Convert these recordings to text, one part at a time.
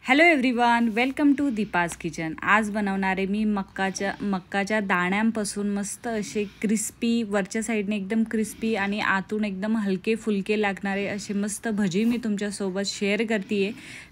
Hello everyone, welcome to Deepa's kitchen. आज बनवणार आहे मी मक्काच्या दाण्यांपासून मस्त असे क्रिस्पी, वरच्या साईडने एकदम क्रिस्पी आणि आतून एकदम हलके फुलके लागणारे असे मस्त भजी मी तुमच्यासोबत शेअर करते।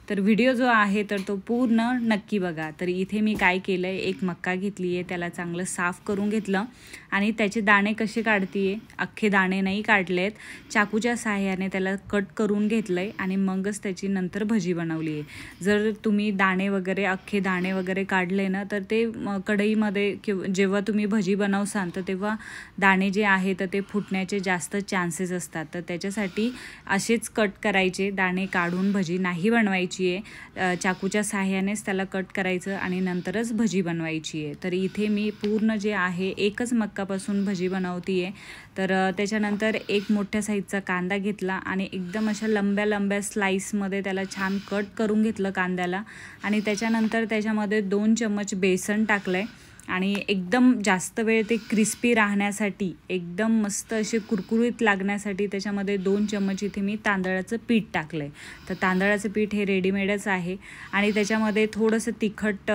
तर व्हिडिओ जो आहे तर तो पूर्ण नक्की बघा। तर इथे मी काय केलं आहे, एक मक्का घेतली आहे, त्याला चांगलं साफ करून घेतलं आणि त्याचे दाणे कसे काढते, अख्खे दाणे नाही काढलेत, चाकूच्या सहाय्याने त्याला कट करून घेतलंय आणि मगच त्याची नंतर भजी बनवली आहे। जर तुम्ही दाणे वगैरे अख्खे दाणे वगैरे काढले ना तर ते कढईमध्ये जेव्हा तुम्ही भजी बनवसाल तर तेव्हा दाणे जे आहे तर ते फुटण्याचे जास्त चान्सेस असतात। तर त्याच्यासाठी असेच कट करायचे, दाणे काढून भजी नाही बनवायची आहे, चाकूच्या सहाय्यानेच त्याला कट करायचं आणि नंतरच भजी बनवायची आहे। तर इथे मी पूर्ण जे आहे एकच मक्कापासून भजी बनवते आहे। तर त्याच्यानंतर एक मोठ्या साईजचा कांदा घेतला आणि एकदम अशा लंब्या लंब्या स्लाइसमध्ये त्याला छान कट करून घेतलं कांद्याला आणि त्याच्यानंतर त्याच्यामध्ये 2 चम्मच बेसन टाकलंय आणि एकदम जास्त वेळ ते क्रिस्पी राहण्यासाठी, एकदम मस्त असे कुरकुरीत लागण्यासाठी त्याच्यामध्ये 2 चम्मच इथे मी तांदळाचं पीठ टाकलंय। तर तांदळाचं पीठ हे रेडीमेडच आहे आणि त्याच्यामध्ये थोडंसं तिखट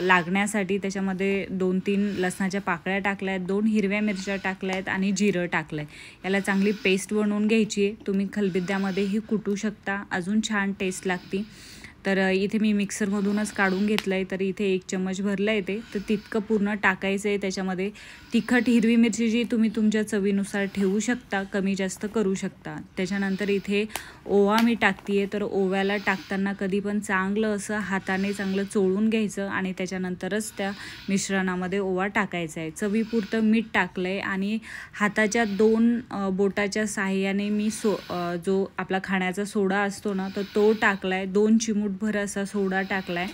लागण्यासाठी त्याच्यामध्ये 2-3 लसणाच्या पाकळ्या टाकल्या आहेत, 2 हिरव्या मिरच्या टाकल्या आहेत आणि जिरं टाकलंय। याला चांगली पेस्ट बनवून घ्यायची आहे, तुम्ही खलबत्त्यामध्येही कुटू शकता, अजून छान टेस्ट लागते। तर इथे मी मिक्सरमधूनच काढून घेतलं आहे। तर इथे 1 चम्मच भरलं आहे ते, तर तितकं पूर्ण टाकायचं आहे। त्याच्यामध्ये तिखट हिरवी मिरची जी तुम्ही तुमच्या चवीनुसार ठेवू शकता, कमी जास्त करू शकता। त्याच्यानंतर इथे ओवा मी टाकते आहे, तर ओव्याला टाकताना कधी पण चांगलं असं हाताने चांगलं चोळून घ्यायचं आणि त्याच्यानंतरच त्या मिश्रणामध्ये ओवा टाकायचा आहे। चवीपुरतं मीठ टाकलं आहे आणि हाताच्या 2 बोटाच्या सहाय्याने मी जो आपला खाण्याचा सोडा असतो ना तर तो टाकला आहे, 2 चिमूटभर असा सोडा टाकलाय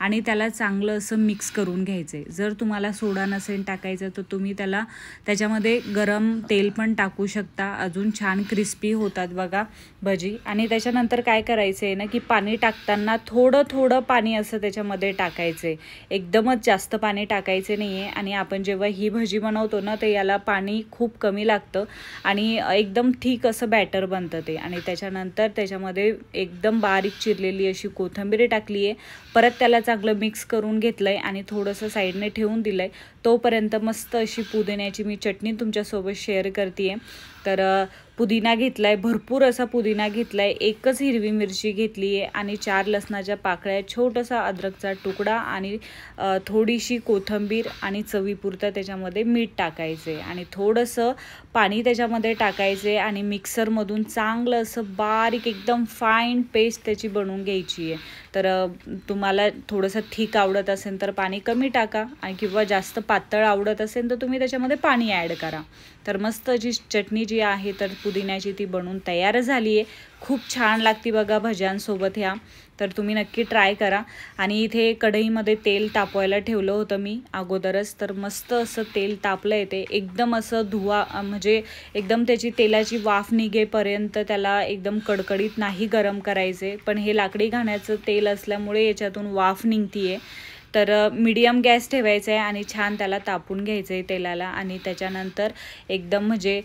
आणि त्याला चांगलं असं मिक्स करून घ्यायचं आहे। जर तुम्हाला सोडा नसेल टाकायचं तर तुम्ही त्याच्यामध्ये गरम तेल पण टाकू शकता, अजून छान क्रिस्पी होतात बघा भजी। आणि त्याच्यानंतर काय करायचं आहे ना की पाणी टाकताना थोडं थोडं पाणी असं त्याच्यामध्ये टाकायचं आहे, एकदमच जास्त पाणी टाकायचे नाही आहे। आणि आपण जेव्हा ही भजी बनवतो ना तर याला पाणी खूप कमी लागतं आणि एकदम ठीक असं बॅटर बनतं ते। आणि त्याच्यानंतर त्याच्यामध्ये एकदम बारीक चिरलेली अशी कोथिंबीर टाकली आहे, परत त्याला चांगलं मिक्स करून घेतलंय आणि थोडंसं साईडने ठेवून दिलंय। तोपर्यंत मस्त अशी पुदिन्याची मी चटणी तुमच्यासोबत शेअर करते आहे। तर पुदिना घेतलाय, भरपूर असा पुदिना घेतलाय, 1च हिरवी मिरची घेतली आहे आणि 4 लसणाच्या पाकळ्या, छोटासा अद्रकचा तुकडा आणि थोडीशी कोथिंबीर आणि चवीपुरतं त्याच्यामध्ये मीठ टाकायचं आहे आणि थोडंसं पाणी त्याच्यामध्ये टाकायचं आहे आणि मिक्सरमधून चांगलं असं बारीक एकदम फाईन पेस्ट त्याची बनवून घ्यायची आहे। तर तुम्हाला थोडंसं थिक आवडत असेल तर पाणी कमी टाका आणि किंवा जास्त पातळ आवडत असेल तर तुम्ही त्याच्यामध्ये पाणी ॲड करा। तर मस्त अशी चटणी जी आहे तर पुदिन्याची ती बनवून तयार झाली आहे, खूप छान लागते बघा भज्यांसोबत ह्या। तर तुम्ही नक्की ट्राय करा। आणि इथे कढईमध्ये तेल तापवायला ठेवलं होतं मी अगोदरच, तर मस्त असं तेल तापलं आहे ते, एकदम असं म्हणजे एकदम त्याची तेलाची वाफ निघेपर्यंत त्याला एकदम कडकडीत नाही गरम करायचे, पण हे लाकडी घाण्याचं तेल असल्यामुळे याच्यातून वाफ निघते आहे। तर मीडियम गॅस ठेवायचा आहे आणि छान त्याला तापून घ्यायचं आहे तेलाला। आणि त्याच्यानंतर एकदम म्हणजे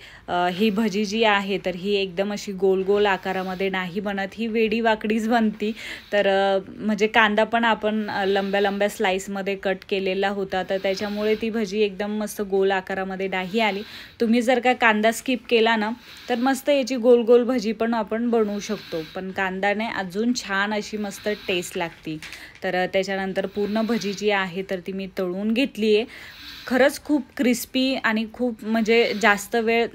ही भजी जी आहे तर ही एकदम अशी गोल गोल आकारामध्ये नाही बनत, ही वेडी वाकडीच बनती। तर म्हणजे कांदा पण आपण लंब्या लंब्या स्लाइसमध्ये कट केलेला होता, तर त्याच्यामुळे ती भजी एकदम मस्त गोल आकारामध्ये नाही आली। तुम्ही जर का कांदा स्किप केला ना तर मस्त याची गोल गोल भजी पण आपण बनवू शकतो, पण कांद्याने अजून छान अशी मस्त टेस्ट लागते। तर त्याच्यानंतर पूर्ण भजी जी आहे तर ती मी तळून घेतली आहे। खरंच खूप क्रिस्पी आणि खूप म्हणजे जास्त वेळ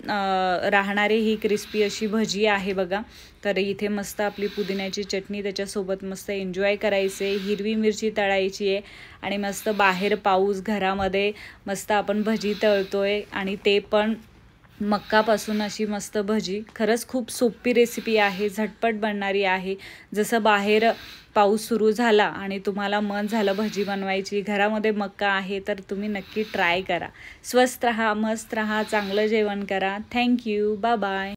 राहणारी ही क्रिस्पी अशी भजी आहे बघा। तर इथे मस्त आपली पुदिन्याची चटणी त्याच्यासोबत मस्त एन्जॉय करायचे, हिरवी मिरची तळायची आहे आणि मस्त बाहेर पाऊस, घरामध्ये मस्त आपण भजी तळतोय आणि ते पण मक्कापासून अशी मस्त भजी। खरंच खूप सोपी रेसिपी आहे, झटपट बनणारी आहे। जसं बाहेर पाऊस सुरू झाला आणि तुम्हाला मन झालं भजी बनवायची, घरामध्ये मक्का आहे, तर तुम्ही नक्की ट्राय करा। स्वस्त रहा, मस्त रहा, चांगलं जेवण करा। Thank you, bye bye.